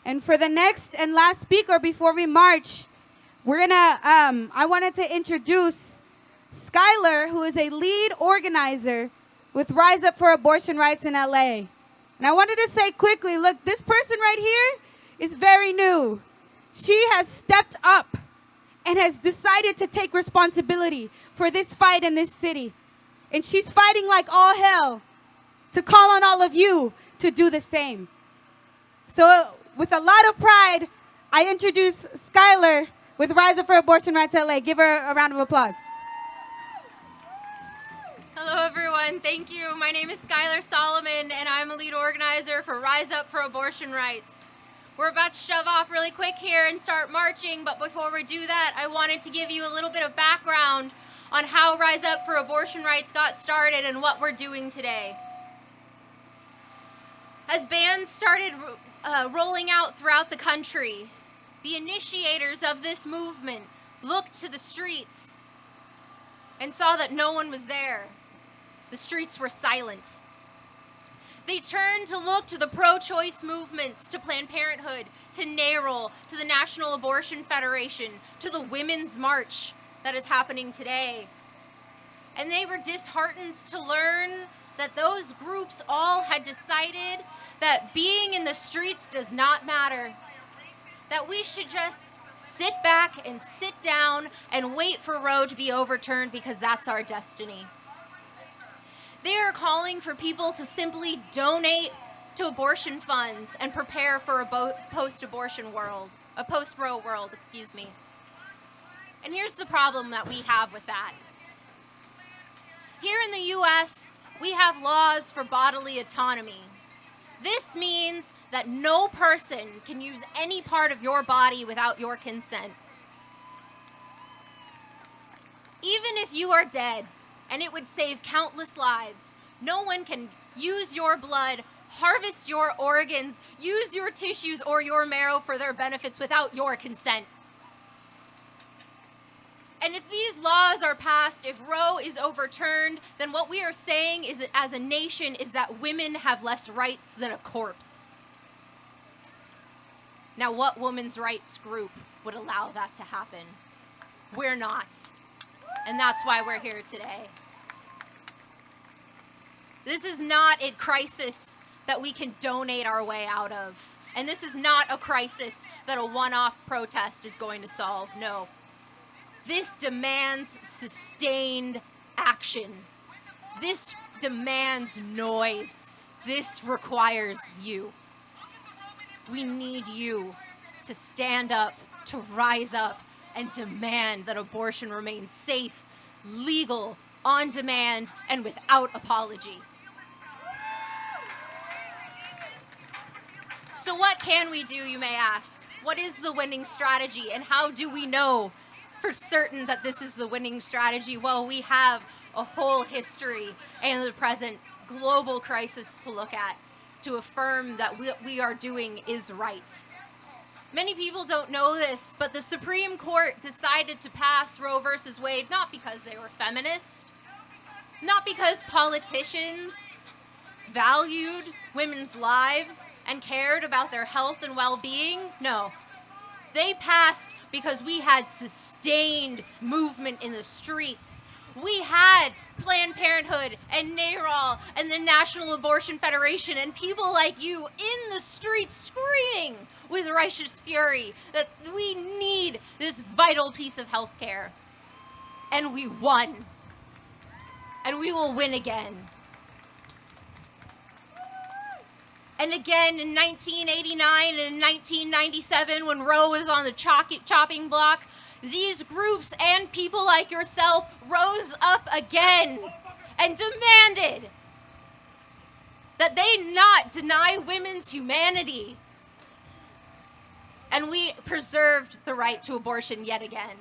And for the next and last speaker before we march, I wanted to introduce Skyler, who is a lead organizer with Rise Up for Abortion Rights in LA. And I wanted to say quickly, look, this person right here is very new. She has stepped up and has decided to take responsibility for this fight in this city. And she's fighting like all hell to call on all of you to do the same. So with a lot of pride, I introduce Skyler with Rise Up for Abortion Rights LA. Give her a round of applause. Hello, everyone. Thank you. My name is Skyler Solomon, and I'm a lead organizer for Rise Up for Abortion Rights. We're about to shove off really quick here and start marching, but before we do that, I wanted to give you a little bit of background on how Rise Up for Abortion Rights got started and what we're doing today. As bans started rolling out throughout the country, the initiators of this movement looked to the streets and saw that no one was there. The streets were silent. They turned to look to the pro-choice movements, to Planned Parenthood, to NARAL, to the National Abortion Federation, to the Women's March that is happening today. And they were disheartened to learn that those groups all had decided that being in the streets does not matter, that we should just sit back and sit down and wait for Roe to be overturned because that's our destiny. They are calling for people to simply donate to abortion funds and prepare for a post-abortion world, a post-Roe world, excuse me. And here's the problem that we have with that. Here in the U.S., we have laws for bodily autonomy. This means that no person can use any part of your body without your consent. Even if you are dead, and it would save countless lives, no one can use your blood, harvest your organs, use your tissues or your marrow for their benefits without your consent. And if these laws are passed, if Roe is overturned, then what we are saying is, as a nation, is that women have less rights than a corpse. Now, what women's rights group would allow that to happen? We're not. And that's why we're here today. This is not a crisis that we can donate our way out of. And this is not a crisis that a one-off protest is going to solve. No. This demands sustained action. This demands noise. This requires you. We need you to stand up, to rise up, and demand that abortion remains safe, legal, on demand, and without apology. So what can we do, you may ask? What is the winning strategy, and how do we know for certain that this is the winning strategy? Well, we have a whole history and the present global crisis to look at to affirm that what we are doing is right. Many people don't know this, but the Supreme Court decided to pass Roe versus Wade not because they were feminist, not because politicians valued women's lives and cared about their health and well-being. No. They passed because we had sustained movement in the streets. We had Planned Parenthood and NARAL and the National Abortion Federation and people like you in the streets screaming with righteous fury that we need this vital piece of health care. And we won. And we will win again. And again in 1989 and in 1997, when Roe was on the chopping block, these groups and people like yourself rose up again and demanded that they not deny women's humanity. And we preserved the right to abortion yet again.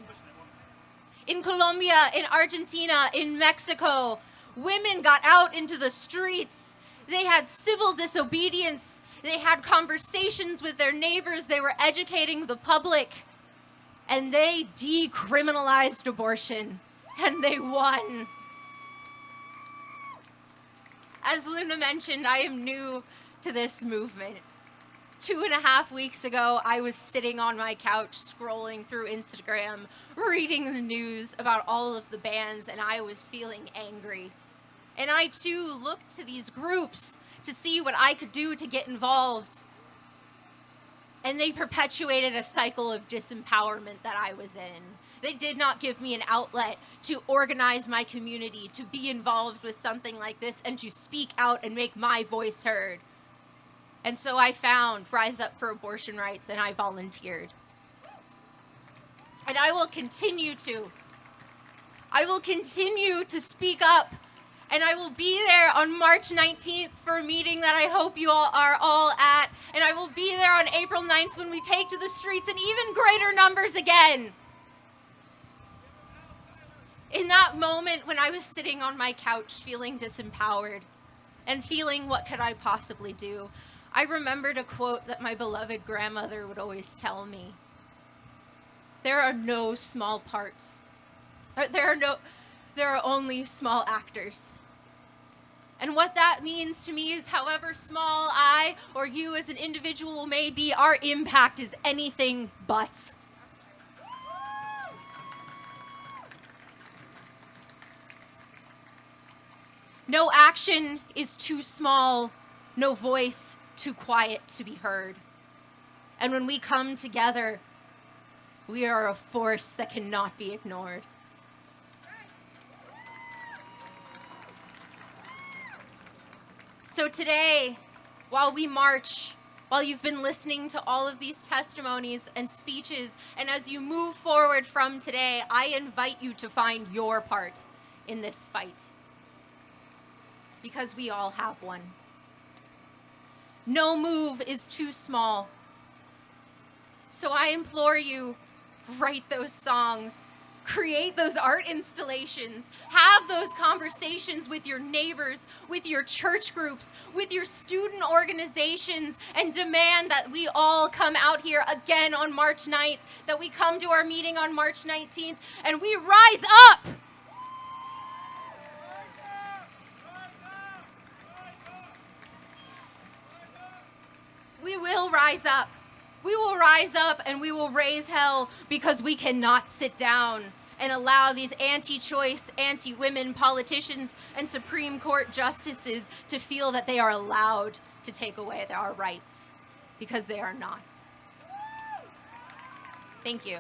In Colombia, in Argentina, in Mexico, women got out into the streets. They had civil disobedience. They had conversations with their neighbors. They were educating the public. And they decriminalized abortion. And they won. As Luna mentioned, I am new to this movement. 2.5 weeks ago, I was sitting on my couch scrolling through Instagram, reading the news about all of the bans, and I was feeling angry. And I too looked to these groups to see what I could do to get involved. And they perpetuated a cycle of disempowerment that I was in. They did not give me an outlet to organize my community, to be involved with something like this, and to speak out and make my voice heard. And so I found Rise Up for Abortion Rights, and I volunteered. And I will continue to. I will continue to speak up, and I will be there on March 19th for a meeting that I hope you all are all at, and I will be there on April 9th when we take to the streets in even greater numbers again. In that moment when I was sitting on my couch feeling disempowered and feeling what could I possibly do, I remembered a quote that my beloved grandmother would always tell me. There are no small parts. There are only small actors. And what that means to me is however small I or you as an individual may be, our impact is anything but. No action is too small, no voice too quiet to be heard. And when we come together, we are a force that cannot be ignored. So today, while we march, while you've been listening to all of these testimonies and speeches, and as you move forward from today, I invite you to find your part in this fight. Because we all have one. No move is too small. So I implore you, write those songs, create those art installations, have those conversations with your neighbors, with your church groups, with your student organizations, and demand that we all come out here again on March 9th, that we come to our meeting on March 19th, and we rise up. We will rise up. We will rise up and we will raise hell because we cannot sit down and allow these anti-choice, anti-women politicians and Supreme Court justices to feel that they are allowed to take away our rights, because they are not. Thank you.